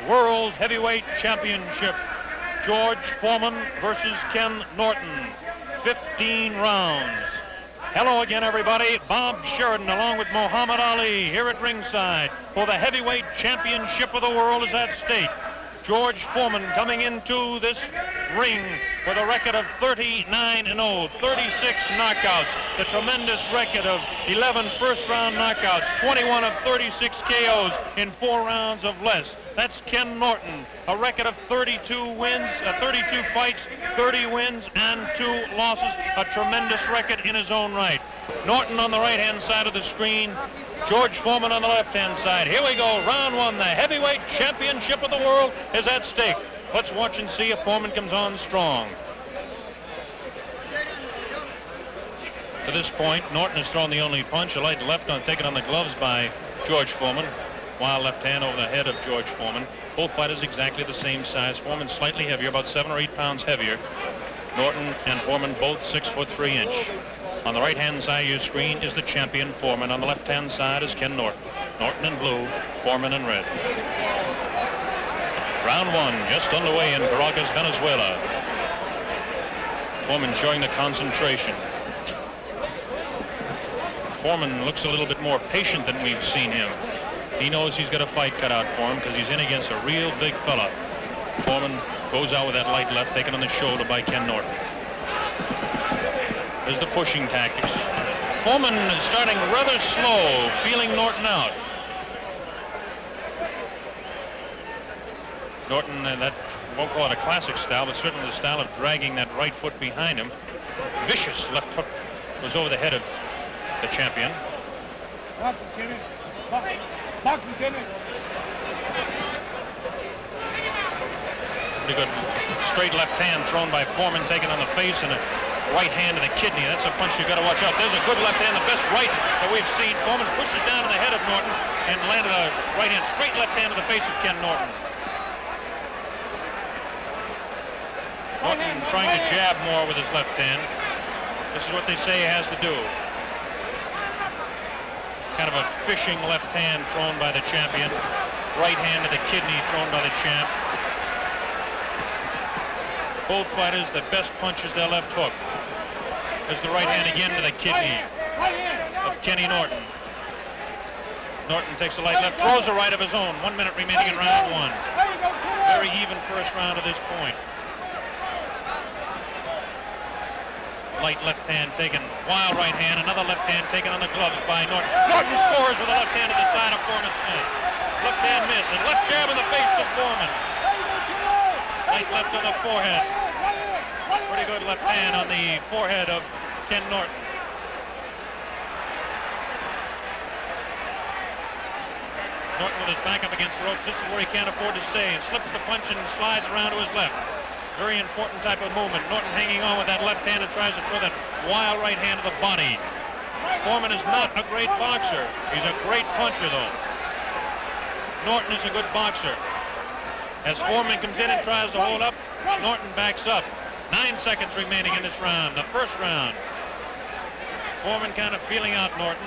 World Heavyweight Championship. George Foreman versus Ken Norton. 15 rounds. Hello again, everybody. Bob Sheridan along with Muhammad Ali here at ringside for the heavyweight championship of the world is at stake. George Foreman coming into this ring with a record of 39-0, 36 knockouts, the tremendous record of 11 first-round knockouts, 21 of 36 KOs in 4 rounds of less. That's Ken Norton, a record of 32 wins, 32 fights, 30 wins, and 2 losses, a tremendous record in his own right. Norton on the right-hand side of the screen, George Foreman on the left-hand side. Here we go, round 1. The heavyweight championship of the world is at stake. Let's watch and see if Foreman comes on strong. To this point, Norton has thrown the only punch, a light left on taken on the gloves by George Foreman. Wild left hand over the head of George Foreman. Both fighters exactly the same size. Foreman slightly heavier, about 7 or 8 pounds heavier. Norton and Foreman both 6'3". On the right-hand side of your screen is the champion, Foreman. On the left-hand side is Ken Norton. Norton in blue, Foreman in red. Round 1 just underway in Caracas, Venezuela. Foreman showing the concentration. Foreman looks a little bit more patient than we've seen him. He knows he's got a fight cut out for him because he's in against a real big fella. Foreman goes out with that light left taken on the shoulder by Ken Norton. There's the pushing tactics. Foreman is starting rather slow, feeling Norton out. Norton, that won't call it a classic style, but certainly the style of dragging that right foot behind him. Vicious left hook was over the head of the champion. Pretty good straight left hand thrown by Foreman, taken on the face, and a right hand to the kidney. That's a punch you've got to watch out. There's a good left hand, the best right that we've seen. Foreman pushed it down to the head of Norton and landed a right hand, straight left hand to the face of Ken Norton. Norton trying to jab more with his left hand. This is what they say he has to do. Kind of a fishing left hand thrown by the champion. Right hand to the kidney thrown by the champ. Both fighters, the best punch is their left hook. There's the right hand again to the kidney of Kenny Norton. Norton takes a light left, throws a right of his own. 1 minute remaining in round 1. Very even first round to this point. Light left hand taken, wild right hand, another left hand taken on the gloves by Norton. Norton scores with a left hand to the side of Foreman's head. Left hand miss, and left jab in the face to Foreman. Light left on the forehead. Pretty good left hand on the forehead of Ken Norton. Norton with his back up against the ropes. This is where he can't afford to stay. He slips the punch and slides around to his left. Very important type of movement. Norton hanging on with that left hand and tries to throw that wild right hand to the body. Foreman is not a great boxer. He's a great puncher, though. Norton is a good boxer. As Foreman comes in and tries to hold up, Norton backs up. 9 seconds remaining in this round, the first round. Foreman kind of feeling out Norton.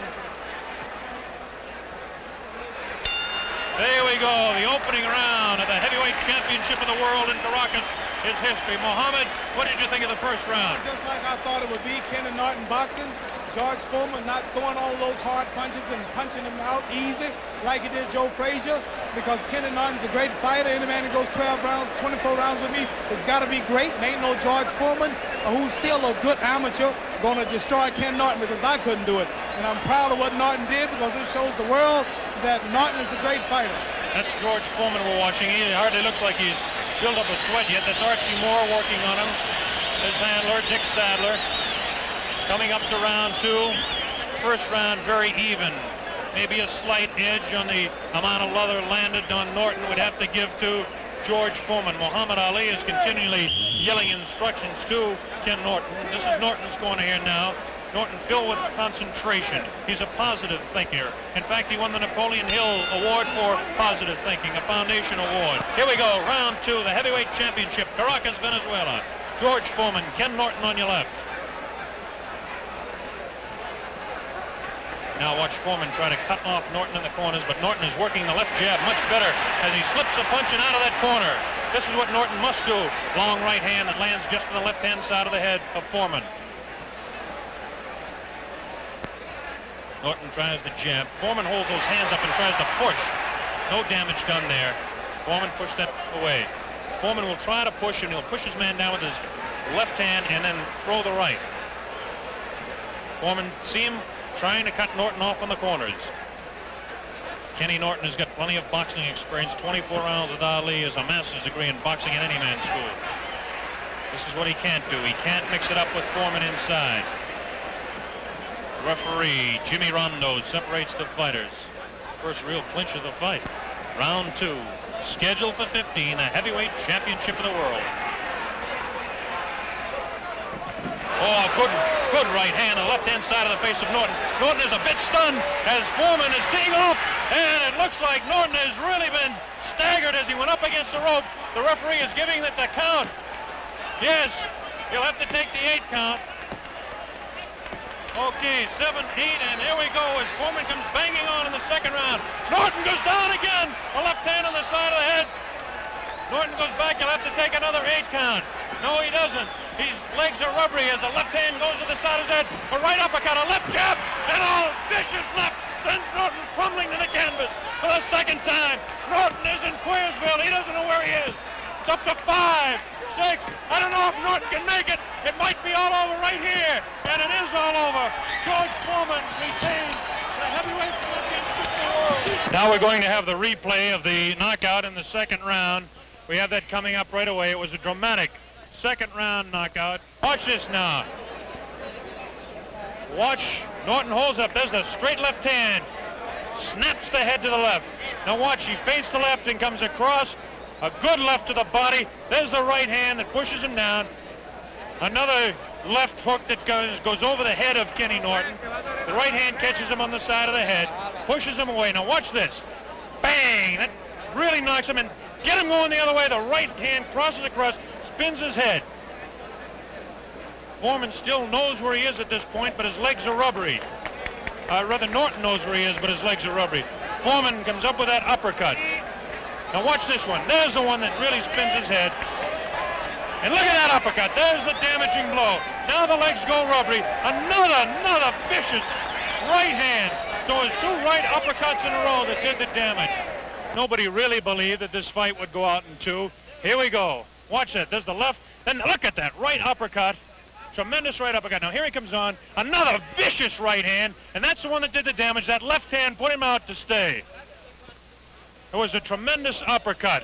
There we go, the opening round of the heavyweight championship of the world in Caracas is history. Mohammed, what did you think of the first round? Just like I thought it would be. Ken and Norton boxing. George Foreman not throwing all those hard punches and punching them out easy like he did Joe Frazier, because Ken and Norton's a great fighter. Any man who goes 12 rounds, 24 rounds with me has got to be great. And ain't no George Foreman, who's still a good amateur, going to destroy Ken Norton, because I couldn't do it. And I'm proud of what Norton did, because it shows the world that Norton is a great fighter. That's George Foreman we're watching. He hardly looks like he's built up a sweat yet. That's Archie Moore working on him. His handler, Dick Sadler. Coming up to round 2. First round very even. Maybe a slight edge on the amount of leather landed on Norton would have to give to George Foreman. Muhammad Ali is continually yelling instructions to Ken Norton. This is Norton's corner here now. Norton filled with concentration. He's a positive thinker. In fact, he won the Napoleon Hill Award for positive thinking, a foundation award. Here we go, round 2, the heavyweight championship, Caracas, Venezuela. George Foreman, Ken Norton on your left. Now watch Foreman try to cut off Norton in the corners, but Norton is working the left jab much better as he slips the punching out of that corner. This is what Norton must do. Long right hand that lands just on the left-hand side of the head of Foreman. Norton tries to jab. Foreman holds those hands up and tries to push. No damage done there. Foreman pushed that away. Foreman will try to push, and he'll push his man down with his left hand and then throw the right. Foreman, see him trying to cut Norton off on the corners. Kenny Norton has got plenty of boxing experience. 24 rounds with Ali is a master's degree in boxing in any man's school. This is what he can't do. He can't mix it up with Foreman inside. Referee Jimmy Rondo separates the fighters. First real clinch of the fight. Round 2. Scheduled for 15, a heavyweight championship of the world. Oh, good right hand on the left-hand side of the face of Norton. Norton is a bit stunned as Foreman is teeing off, and it looks like Norton has really been staggered as he went up against the rope. The referee is giving it the count. Yes, he'll have to take the 8 count. Okay, 7, 8, and here we go as Foreman comes banging on in the second round. Norton goes down again. The left hand on the side of the head. Norton goes back. He'll have to take another 8 count. No, he doesn't. His legs are rubbery as the left hand goes to the side of his head. A right uppercut, a left jab, and a vicious left sends Norton crumbling to the canvas for the second time. Norton is in Queersville. He doesn't know where he is. It's up to 5, 6. I don't know if Norton can make it. It might be all over right here, and it is all over. George Foreman retains the heavyweight championship of the world. Now we're going to have the replay of the knockout in the second round. We have that coming up right away. It was a dramatic second round knockout. Watch this now. Watch. Norton holds up. There's a straight left hand. Snaps the head to the left. Now watch. He feints the left and comes across. A good left to the body. There's the right hand that pushes him down. Another left hook that goes over the head of Kenny Norton. The right hand catches him on the side of the head. Pushes him away. Now watch this. Bang! That really knocks him in. Get him going the other way. The right hand crosses across. Spins his head. Foreman still knows where he is at this point, but his legs are rubbery. Rather, Norton knows where he is, but his legs are rubbery. Foreman comes up with that uppercut. Now watch this one. There's the one that really spins his head. And look at that uppercut. There's the damaging blow. Now the legs go rubbery. Another vicious right hand. So it's 2 right uppercuts in a row that did the damage. Nobody really believed that this fight would go out in 2. Here we go. Watch that. There's the left. Then look at that right uppercut. Tremendous right uppercut. Now here he comes on. Another vicious right hand. And that's the one that did the damage. That left hand put him out to stay. It was a tremendous uppercut.